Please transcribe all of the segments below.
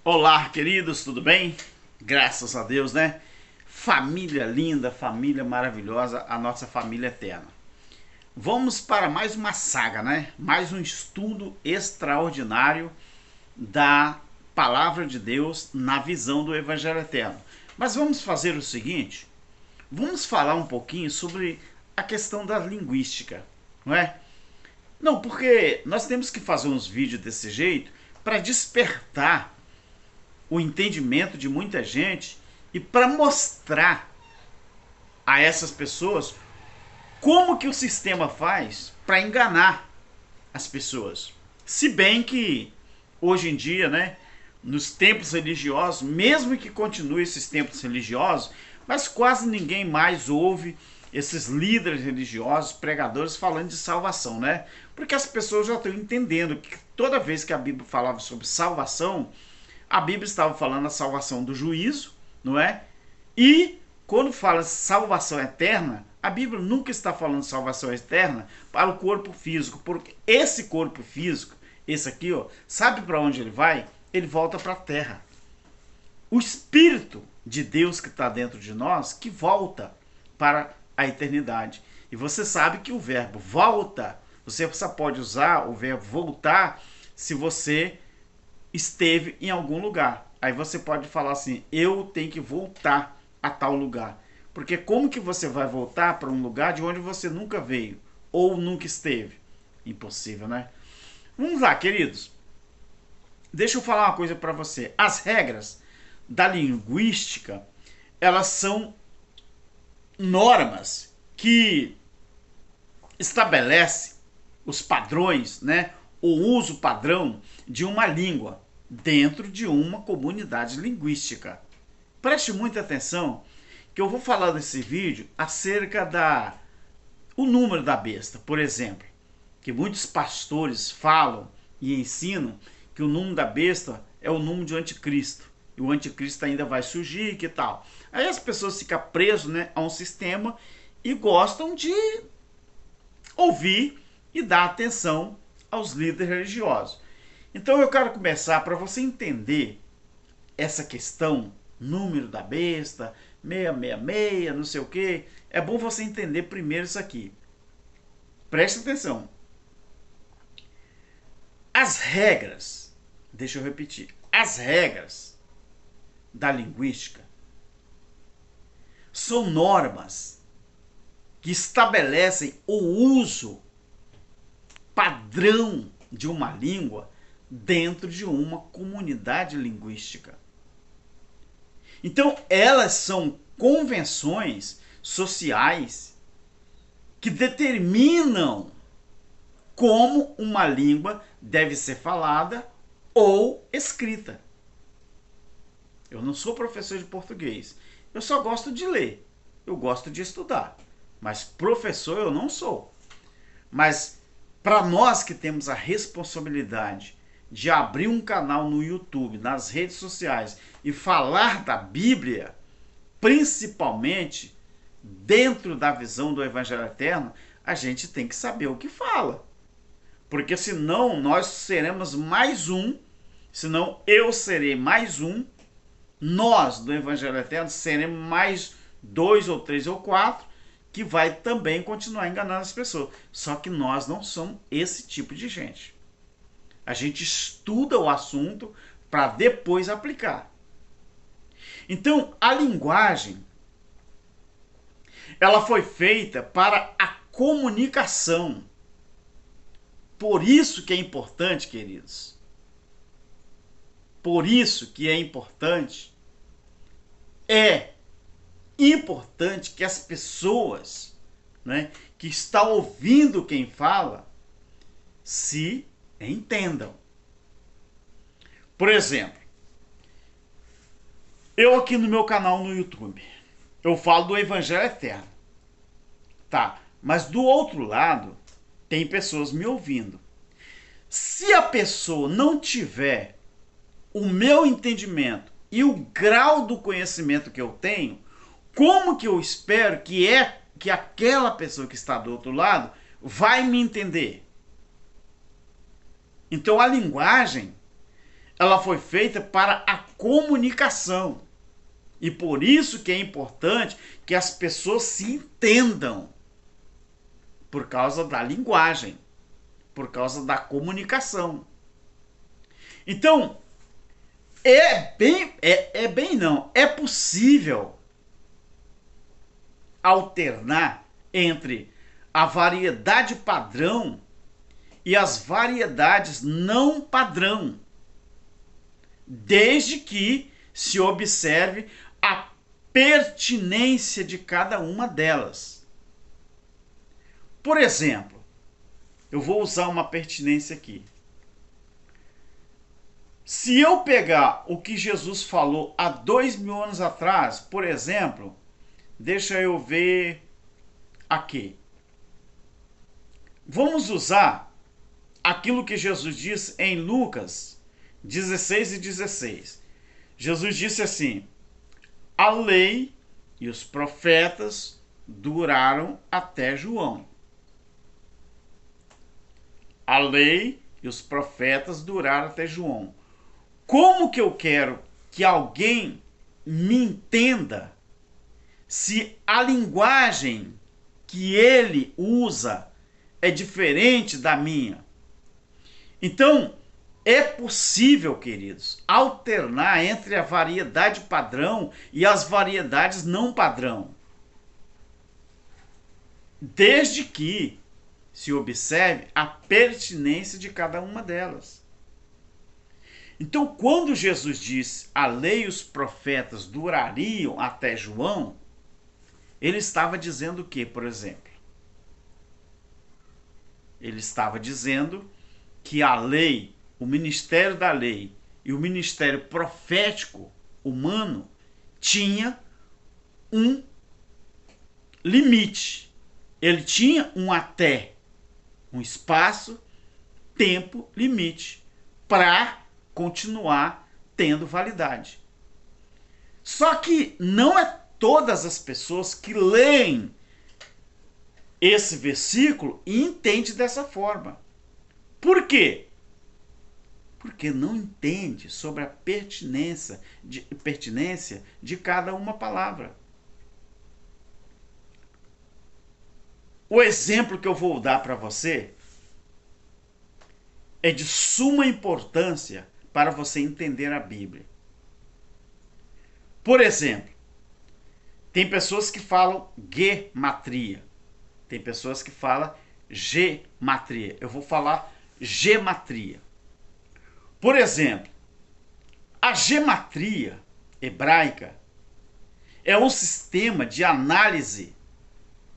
Olá, queridos, tudo bem? Graças a Deus, né? Família linda, família maravilhosa, a nossa família eterna. Vamos para mais uma saga, né? Mais um estudo extraordinário da palavra de Deus na visão do Evangelho Eterno. Mas vamos fazer o seguinte: vamos falar um pouquinho sobre a questão da linguística, não é? Não, porque nós temos que fazer uns vídeos desse jeito para despertar o entendimento de muita gente e para mostrar a essas pessoas como que o sistema faz para enganar as pessoas. Se bem que hoje em dia, né, nos templos religiosos, mesmo que continue esses templos religiosos, mas quase ninguém mais ouve esses líderes religiosos, pregadores falando de salvação, né? Porque as pessoas já estão entendendo que toda vez que a Bíblia falava sobre salvação, a Bíblia estava falando a salvação do juízo, não é? E quando fala salvação eterna, a Bíblia nunca está falando salvação eterna para o corpo físico, porque esse corpo físico, esse aqui, ó, sabe para onde ele vai? Ele volta para a terra. O Espírito de Deus que está dentro de nós, que volta para a eternidade. E você sabe que o verbo volta, você só pode usar o verbo voltar se você esteve em algum lugar. Aí você pode falar assim: eu tenho que voltar a tal lugar. Porque como que você vai voltar para um lugar de onde você nunca veio ou nunca esteve? Impossível, né? Vamos lá, queridos. Deixa eu falar uma coisa para você. As regras da linguística, elas são normas que estabelecem os padrões, né? O uso padrão de uma língua dentro de uma comunidade linguística. Preste muita atenção que eu vou falar nesse vídeo acerca o número da besta, por exemplo, que muitos pastores falam e ensinam que o número da besta é o número de anticristo. E o anticristo ainda vai surgir, que tal? Aí as pessoas ficam presas, né, a um sistema e gostam de ouvir e dar atenção aos líderes religiosos. Então eu quero começar para você entender essa questão, número da besta, 666, não sei o que. É bom você entender primeiro isso aqui. Preste atenção. As regras, deixa eu repetir, as regras da linguística são normas que estabelecem o uso padrão de uma língua dentro de uma comunidade linguística. Então, elas são convenções sociais que determinam como uma língua deve ser falada ou escrita. Eu não sou professor de português, eu só gosto de ler, eu gosto de estudar, mas professor eu não sou. Mas para nós que temos a responsabilidade de abrir um canal no YouTube, nas redes sociais e falar da Bíblia, principalmente dentro da visão do Evangelho Eterno, a gente tem que saber o que fala. Porque senão nós seremos mais um, senão eu serei mais um, nós do Evangelho Eterno seremos mais 2 ou 3 ou 4, que vai também continuar enganando as pessoas. Só que nós não somos esse tipo de gente. A gente estuda o assunto para depois aplicar. Então, a linguagem, ela foi feita para a comunicação. Por isso que é importante, queridos. Por isso que é importante que as pessoas, né, que estão ouvindo quem fala se entendam. Por exemplo, eu aqui no meu canal no YouTube, eu falo do Evangelho Eterno, tá? Mas do outro lado, tem pessoas me ouvindo. Se a pessoa não tiver o meu entendimento e o grau do conhecimento que eu tenho, como que eu espero que aquela pessoa que está do outro lado vai me entender? Então a linguagem, ela foi feita para a comunicação. E por isso que é importante que as pessoas se entendam. Por causa da linguagem. Por causa da comunicação. Então, é possível alternar entre a variedade padrão e as variedades não padrão, desde que se observe a pertinência de cada uma delas. Por exemplo, eu vou usar uma pertinência aqui. Se eu pegar o que Jesus falou há 2000 anos atrás, por exemplo, deixa eu ver aqui. Vamos usar aquilo que Jesus disse em Lucas 16:16. Jesus disse assim: a lei e os profetas duraram até João. A lei e os profetas duraram até João. Como que eu quero que alguém me entenda se a linguagem que ele usa é diferente da minha? Então, é possível, queridos, alternar entre a variedade padrão e as variedades não padrão, desde que se observe a pertinência de cada uma delas. Então, quando Jesus disse a lei e os profetas durariam até João, ele estava dizendo o que, por exemplo? Ele estava dizendo que a lei, o ministério da lei e o ministério profético humano tinha um limite. Ele tinha um até, um espaço, tempo, limite para continuar tendo validade. Só que não é todas as pessoas que leem esse versículo e entendem dessa forma. Por quê? Porque não entende sobre a pertinência de cada uma palavra. O exemplo que eu vou dar para você é de suma importância para você entender a Bíblia. Por exemplo, tem pessoas que falam gematria. Tem pessoas que falam gematria. Eu vou falar gematria. Por exemplo, a gematria hebraica é um sistema de análise,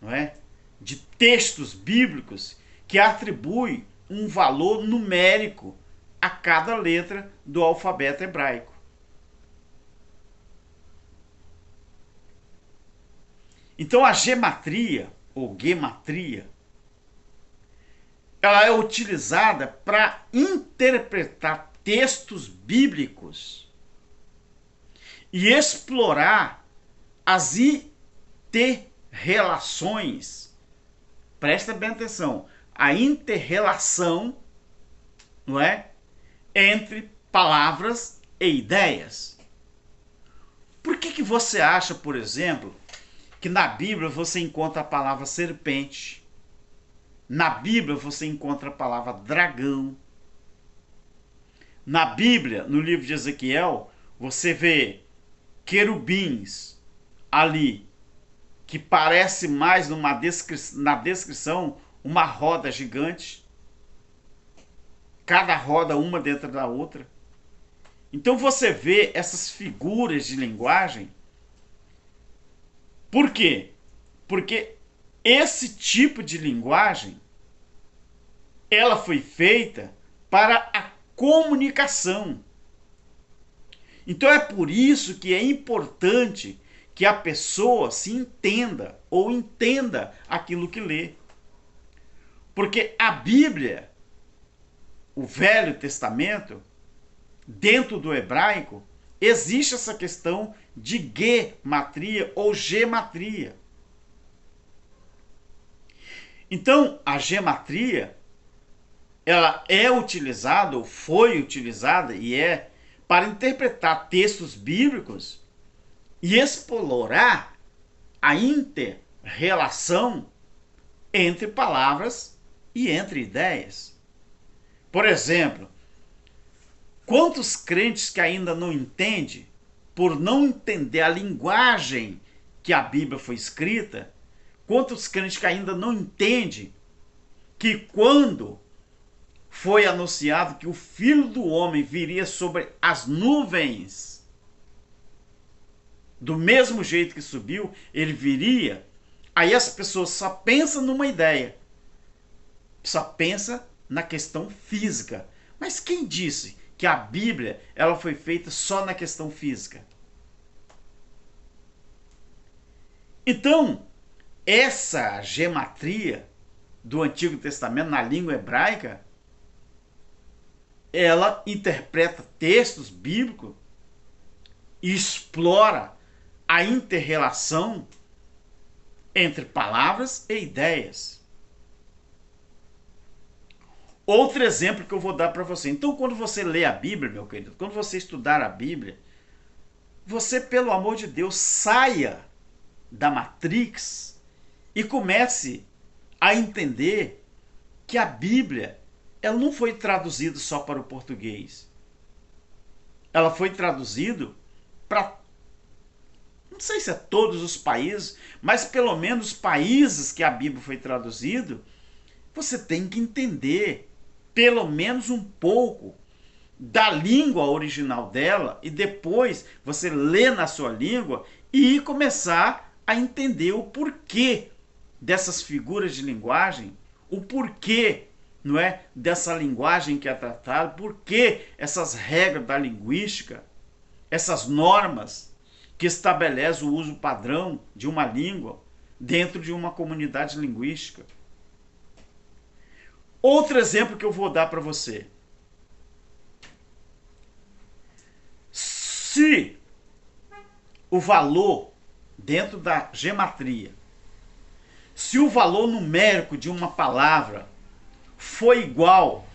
não é, de textos bíblicos que atribui um valor numérico a cada letra do alfabeto hebraico. Então a gematria, ou gematria, ela é utilizada para interpretar textos bíblicos e explorar as interrelações. Presta bem atenção, a interrelação, não é, entre palavras e ideias. Por que você acha, por exemplo, que na Bíblia você encontra a palavra serpente? Na Bíblia você encontra a palavra dragão. Na Bíblia, no livro de Ezequiel, você vê querubins ali, que parece mais na descrição uma roda gigante. Cada roda uma dentro da outra. Então você vê essas figuras de linguagem. Por quê? Porque esse tipo de linguagem, ela foi feita para a comunicação. Então é por isso que é importante que a pessoa se entenda ou entenda aquilo que lê. Porque a Bíblia, o Velho Testamento, dentro do hebraico, existe essa questão de gematria ou gematria. Então, a gematria, ela é utilizada, ou foi utilizada, e é para interpretar textos bíblicos e explorar a inter-relação entre palavras e entre ideias. Por exemplo, quantos crentes que ainda não entendem, por não entender a linguagem que a Bíblia foi escrita, quantos crentes que ainda não entendem que quando foi anunciado que o Filho do Homem viria sobre as nuvens, do mesmo jeito que subiu, ele viria, aí as pessoas só pensam numa ideia, só pensam na questão física. Mas quem disse que a Bíblia ela foi feita só na questão física? Então, essa gematria do Antigo Testamento na língua hebraica, ela interpreta textos bíblicos e explora a inter-relação entre palavras e ideias. Outro exemplo que eu vou dar para você. Então, quando você lê a Bíblia, meu querido, quando você estudar a Bíblia, você, pelo amor de Deus, saia da Matrix e comece a entender que a Bíblia ela não foi traduzida só para o português. Ela foi traduzida para, não sei se é todos os países, mas pelo menos os países que a Bíblia foi traduzida, você tem que entender pelo menos um pouco da língua original dela e depois você lê na sua língua e começar a entender o porquê dessas figuras de linguagem, o porquê, não é, dessa linguagem que é tratada, porquê essas regras da linguística, essas normas que estabelecem o uso padrão de uma língua dentro de uma comunidade linguística. Outro exemplo que eu vou dar para você. Se o valor dentro da gematria, se o valor numérico de uma palavra foi igual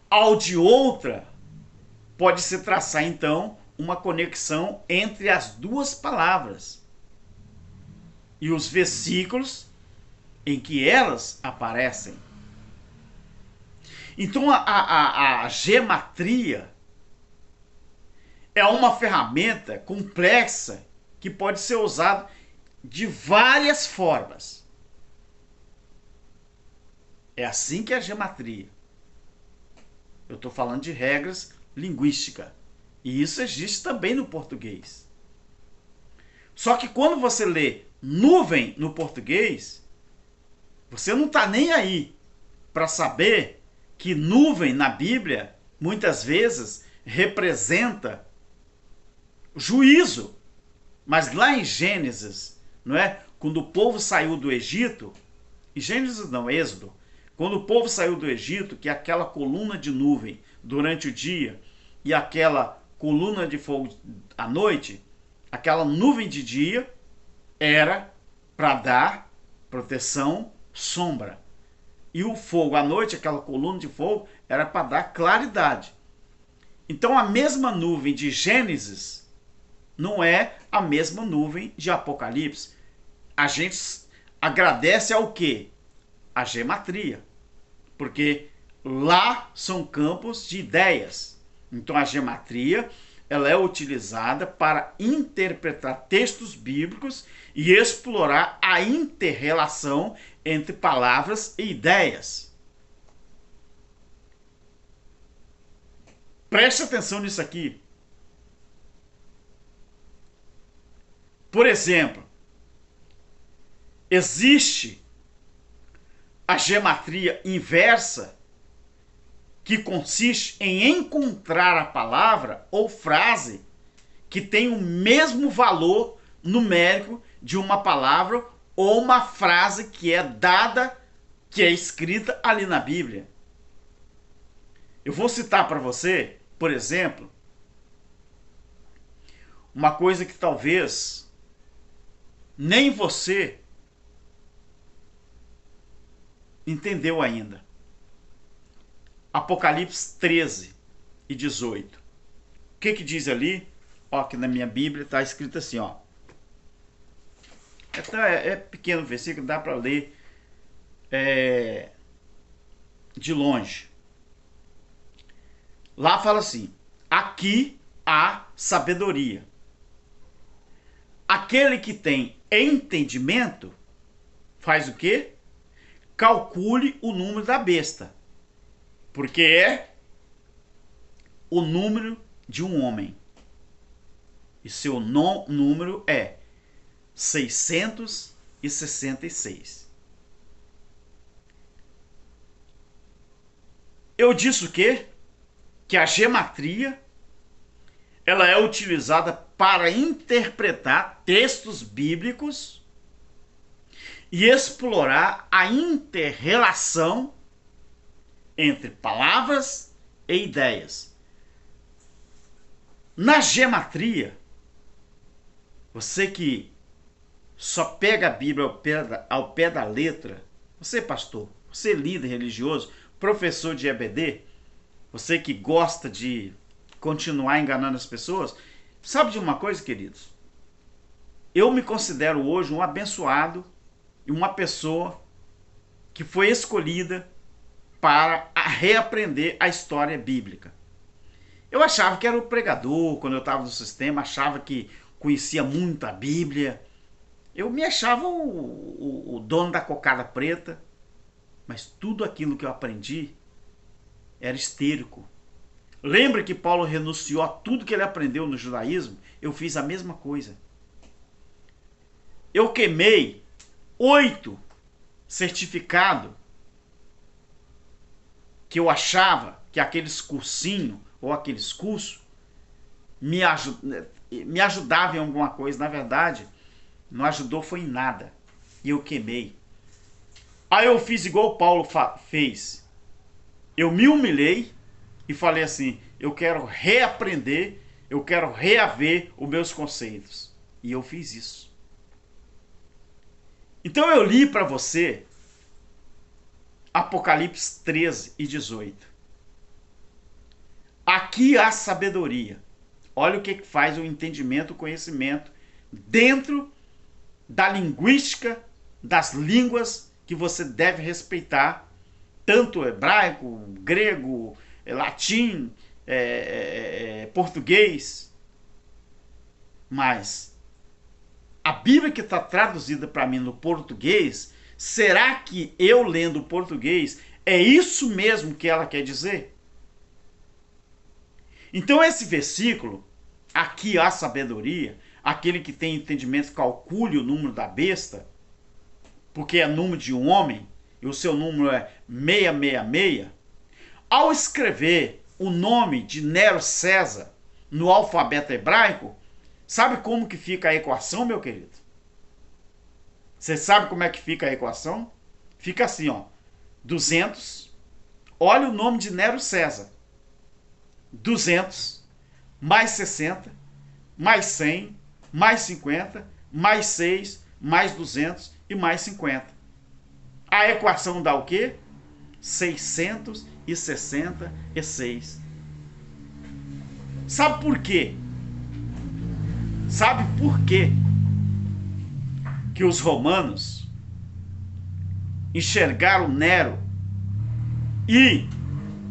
ao de outra, pode-se traçar então uma conexão entre as duas palavras e os versículos em que elas aparecem. Então a gematria é uma ferramenta complexa que pode ser usada de várias formas. É assim que é a gematria. Eu estou falando de regras linguísticas. E isso existe também no português. Só que quando você lê nuvem no português, você não está nem aí para saber que nuvem na Bíblia muitas vezes representa juízo. Mas lá em Gênesis, não é? Quando o povo saiu do Egito, em Gênesis não, Êxodo, quando o povo saiu do Egito, que é aquela coluna de nuvem durante o dia e aquela coluna de fogo à noite, aquela nuvem de dia era para dar proteção, sombra. E o fogo à noite, aquela coluna de fogo, era para dar claridade. Então a mesma nuvem de Gênesis não é a mesma nuvem de Apocalipse. A gente agradece ao quê? A gematria. Porque lá são campos de ideias. Então a gematria ela é utilizada para interpretar textos bíblicos e explorar a inter-relação entre palavras e ideias. Preste atenção nisso aqui. Por exemplo, existe a gematria inversa, que consiste em encontrar a palavra ou frase que tem o mesmo valor numérico de uma palavra ou uma frase que é dada, que é escrita ali na Bíblia. Eu vou citar para você, por exemplo, uma coisa que talvez nem você entendeu ainda. Apocalipse 13 e 18. O que diz ali? Ó, aqui na minha Bíblia está escrito assim, ó. É pequeno o versículo, dá para ler de longe. Lá fala assim: aqui há sabedoria. Aquele que tem entendimento faz o quê? Calcule o número da besta, porque é o número de um homem. E seu número é 666. Eu disse o quê? Que a gematria ela é utilizada para interpretar textos bíblicos e explorar a inter-relação entre palavras e ideias. Na gematria, você que só pega a Bíblia ao pé da letra, você pastor, você líder religioso, professor de EBD, você que gosta de continuar enganando as pessoas, sabe de uma coisa, queridos? Eu me considero hoje um abençoado e uma pessoa que foi escolhida para reaprender a história bíblica. Eu achava que era o pregador, quando eu estava no sistema, achava que conhecia muito a Bíblia. Eu me achava o dono da cocada preta, mas tudo aquilo que eu aprendi era histérico. Lembra que Paulo renunciou a tudo que ele aprendeu no judaísmo? Eu fiz a mesma coisa. Eu queimei 8 certificados que eu achava que aqueles cursinhos ou aqueles cursos me ajudavam em alguma coisa. Na verdade, não ajudou foi em nada. E eu queimei. Aí eu fiz igual o Paulo fez. Eu me humilhei e falei assim: eu quero reaprender, eu quero reaver os meus conceitos. E eu fiz isso. Então eu li para você Apocalipse 13 e 18. Aqui há sabedoria. Olha o que faz o entendimento, o conhecimento dentro da linguística, das línguas que você deve respeitar, tanto hebraico, grego, latim, português. Mas a Bíblia que está traduzida para mim no português, será que eu lendo o português é isso mesmo que ela quer dizer? Então esse versículo, aqui há sabedoria, aquele que tem entendimento calcule o número da besta, porque é número de um homem, e o seu número é 666, ao escrever o nome de Nero César no alfabeto hebraico, sabe como que fica a equação, meu querido? Você sabe como é que fica a equação? Fica assim, ó. 200, olha o nome de Nero César. 200, mais 60, mais 100, mais 50, mais 6, mais 200 e mais 50. A equação dá o quê? 666. Sabe por quê? Sabe por quê que os romanos enxergaram Nero e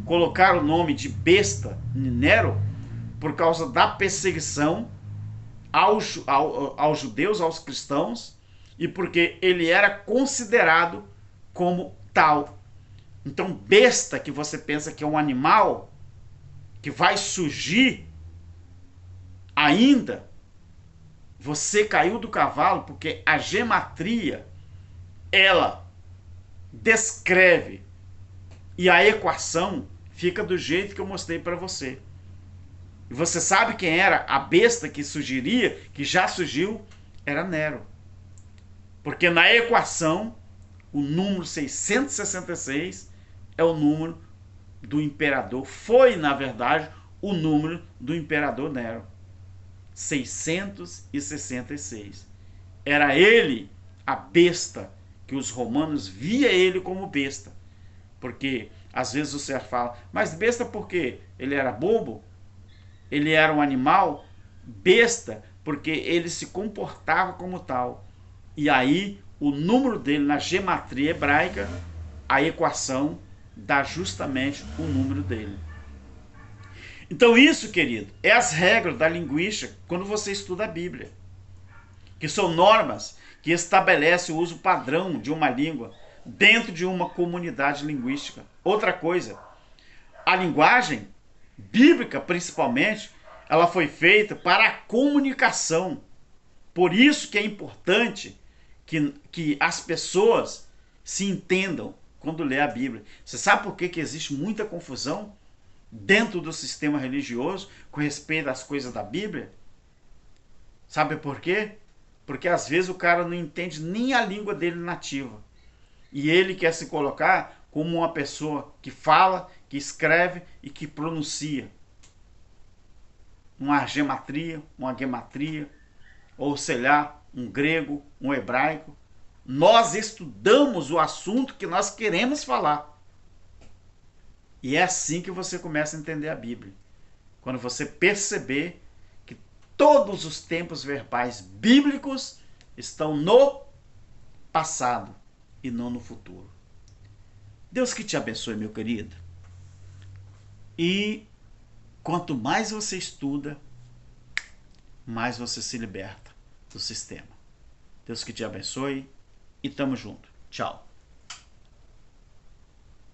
colocaram o nome de besta Nero? Por causa da perseguição aos judeus, aos cristãos, e porque ele era considerado como tal. Então, besta, que você pensa que é um animal que vai surgir ainda, você caiu do cavalo, porque a gematria, ela descreve, e a equação fica do jeito que eu mostrei para você. E você sabe quem era a besta que surgiria, que já surgiu? Era Nero. Porque na equação, o número 666 é o número do imperador. Foi, na verdade, o número do imperador Nero. 666. Era ele a besta, que os romanos via ele como besta. Porque Às vezes você fala, mas besta por quê? Ele era bobo? Ele era um animal? Besta porque ele se comportava como tal. E aí o número dele na gematria hebraica, a equação dá justamente o número dele. Então isso, querido, é as regras da linguística quando você estuda a Bíblia, que são normas que estabelecem o uso padrão de uma língua dentro de uma comunidade linguística. Outra coisa, a linguagem bíblica, principalmente, ela foi feita para a comunicação. Por isso que é importante que as pessoas se entendam quando lê a Bíblia. Você sabe por que existe muita confusão dentro do sistema religioso com respeito às coisas da Bíblia? Sabe por quê? Porque às vezes o cara não entende nem a língua dele nativa. E ele quer se colocar como uma pessoa que fala, que escreve e que pronuncia. Uma gematria, uma gematria, ou sei lá, um grego, um hebraico. Nós estudamos o assunto que nós queremos falar. E é assim que você começa a entender a Bíblia. Quando você perceber que todos os tempos verbais bíblicos estão no passado e não no futuro. Deus que te abençoe, meu querido. E quanto mais você estuda, mais você se liberta do sistema. Deus que te abençoe e tamo junto. Tchau.